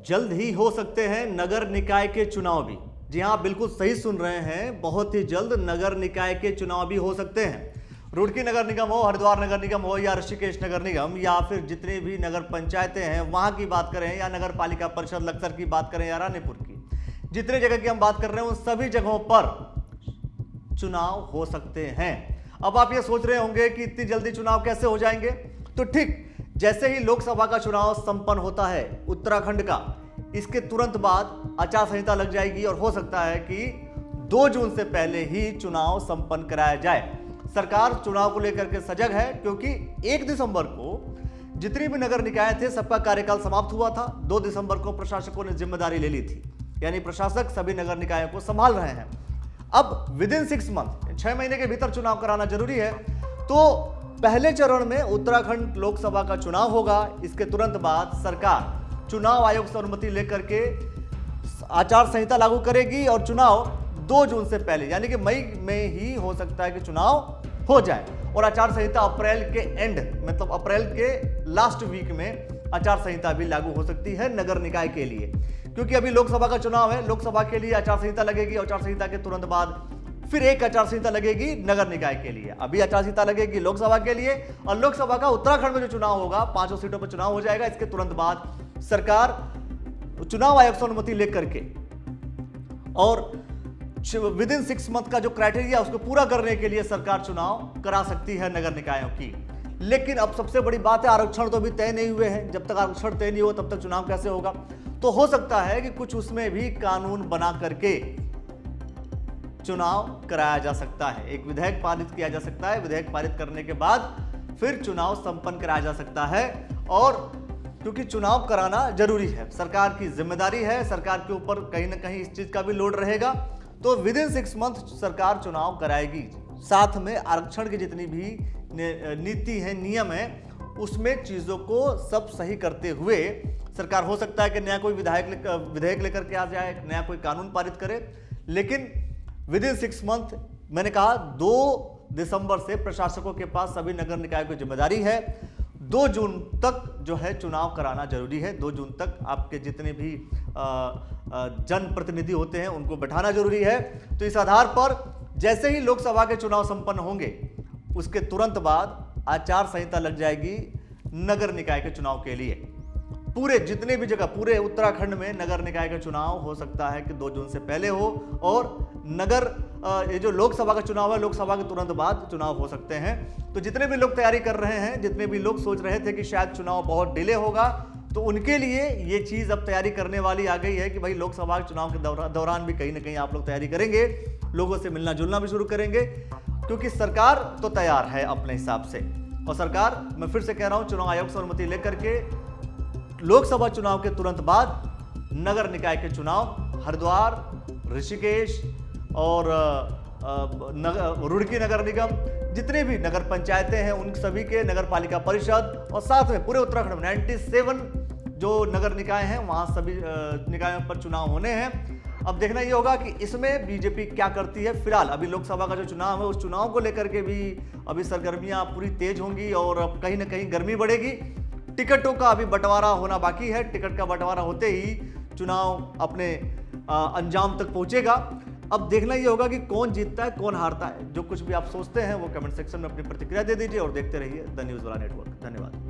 जल्द ही हो सकते हैं नगर निकाय के चुनाव भी। जी हां, बिल्कुल सही सुन रहे हैं, बहुत ही जल्द नगर निकाय के चुनाव भी हो सकते हैं। रुड़की नगर निगम हो, हरिद्वार नगर निगम हो या ऋषिकेश नगर निगम या फिर जितने भी नगर पंचायतें हैं वहां की बात करें या नगर पालिका परिषद लक्सर की बात करें या रानीपुर की, जितने जगह की हम बात कर रहे हैं उन सभी जगहों पर चुनाव हो सकते हैं। अब आप ये सोच रहे होंगे कि इतनी जल्दी चुनाव कैसे हो जाएंगे, तो ठीक जैसे ही लोकसभा का चुनाव संपन्न होता है उत्तराखंड का, इसके तुरंत बाद आचार संहिता लग जाएगी और हो सकता है कि 2 जून से पहले ही चुनाव संपन्न कराया जाए। सरकार चुनाव को लेकर के सजग है क्योंकि 1 दिसंबर को जितनी भी नगर निकाय थे सबका कार्यकाल समाप्त हुआ था। 2 दिसंबर को प्रशासकों ने जिम्मेदारी ले ली थी, यानी प्रशासक सभी नगर निकायों को संभाल रहे हैं। अब विदिन 6 मंथ 6 महीने के भीतर चुनाव कराना जरूरी है। तो पहले चरण में उत्तराखंड लोकसभा का चुनाव होगा। इसके तुरंत बाद सरकार चुनाव आयोग से अनुमति लेकर के आचार संहिता लागू करेगी और चुनाव 2 जून से पहले यानी कि मई में ही हो सकता है कि चुनाव हो जाए। और आचार संहिता अप्रैल के एंड मतलब अप्रैल के लास्ट वीक में आचार संहिता भी लागू हो सकती है नगर निकाय के लिए, क्योंकि अभी लोकसभा का चुनाव है। लोकसभा के लिए आचार संहिता लगेगी, आचार संहिता के तुरंत बाद फिर एक आचार संहिता लगेगी नगर निकाय के लिए। अभी आचार संहिता लगेगी लोकसभा के लिए और लोकसभा का उत्तराखंड में जो चुनाव होगा 5 सीटों पर चुनाव हो जाएगा। इसके तुरंत बाद सरकार चुनाव आयोग से अनुमति लेकर के और विदिन 6 मंथ का जो क्राइटेरिया उसको पूरा करने के लिए सरकार चुनाव करा सकती है नगर निकायों की। लेकिन अब सबसे बड़ी बात है, आरक्षण तो अभी तय नहीं हुए हैं। जब तक आरक्षण तय नहीं हो तब तक चुनाव कैसे होगा। तो हो सकता है कि कुछ उसमें भी कानून बना करके चुनाव कराया जा सकता है। एक विधेयक पारित किया जा सकता है, विधेयक पारित करने के बाद फिर चुनाव संपन्न कराया जा सकता है। और क्योंकि चुनाव कराना जरूरी है, सरकार की जिम्मेदारी है, सरकार के ऊपर कहीं ना कहीं इस चीज का भी लोड रहेगा। तो विदिन 6 मंथ सरकार चुनाव कराएगी। साथ में आरक्षण की जितनी भी नीति है, नियम है, उसमें चीजों को सब सही करते हुए सरकार हो सकता है कि नया कोई विधेयक लेकर के आ जाए, नया कोई कानून पारित करे। लेकिन विदिन 6 मंथ मैंने कहा 2 दिसंबर से प्रशासकों के पास सभी नगर निकायों की जिम्मेदारी है। 2 जून तक जो है चुनाव कराना जरूरी है। 2 जून तक आपके जितने भी जनप्रतिनिधि होते हैं उनको बैठाना जरूरी है। तो इस आधार पर जैसे ही लोकसभा के चुनाव संपन्न होंगे उसके तुरंत बाद आचार संहिता लग जाएगी नगर निकाय के चुनाव के लिए। पूरे जितने भी जगह पूरे उत्तराखंड में नगर निकाय का चुनाव हो सकता है कि 2 जून से पहले हो और ये जो लोकसभा का चुनाव है लोकसभा के तुरंत बाद चुनाव हो सकते हैं। तो जितने भी लोग तैयारी कर रहे हैं, जितने भी लोग सोच रहे थे कि शायद चुनाव बहुत डिले होगा, तो उनके लिए ये चीज अब तैयारी करने वाली आ गई है कि भाई लोकसभा के चुनाव के दौरान भी कहीं ना कहीं आप लोग तैयारी करेंगे, लोगों से मिलना जुलना भी शुरू करेंगे, क्योंकि सरकार तो तैयार है अपने हिसाब से। और सरकार, मैं फिर से कह रहा हूं, चुनाव आयोग से अनुमति लेकर के लोकसभा चुनाव के तुरंत बाद नगर निकाय के चुनाव हरिद्वार, ऋषिकेश और रुड़की नगर निगम, जितने भी नगर पंचायतें हैं उन सभी के, नगर पालिका परिषद और साथ में पूरे उत्तराखंड में 97 जो नगर निकाय हैं वहां सभी निकायों पर चुनाव होने हैं। अब देखना ये होगा कि इसमें बीजेपी क्या करती है। फिलहाल अभी लोकसभा का जो चुनाव है उस चुनाव को लेकर के भी अभी सरगर्मियां पूरी तेज होंगी और अब कहीं ना कहीं गर्मी बढ़ेगी। टिकटों का अभी बंटवारा होना बाकी है। टिकट का बंटवारा होते ही चुनाव अपने अंजाम तक पहुंचेगा। अब देखना ये होगा कि कौन जीतता है, कौन हारता है। जो कुछ भी आप सोचते हैं वो कमेंट सेक्शन में अपनी प्रतिक्रिया दे दीजिए और देखते रहिए द न्यूज़ वाला नेटवर्क। धन्यवाद।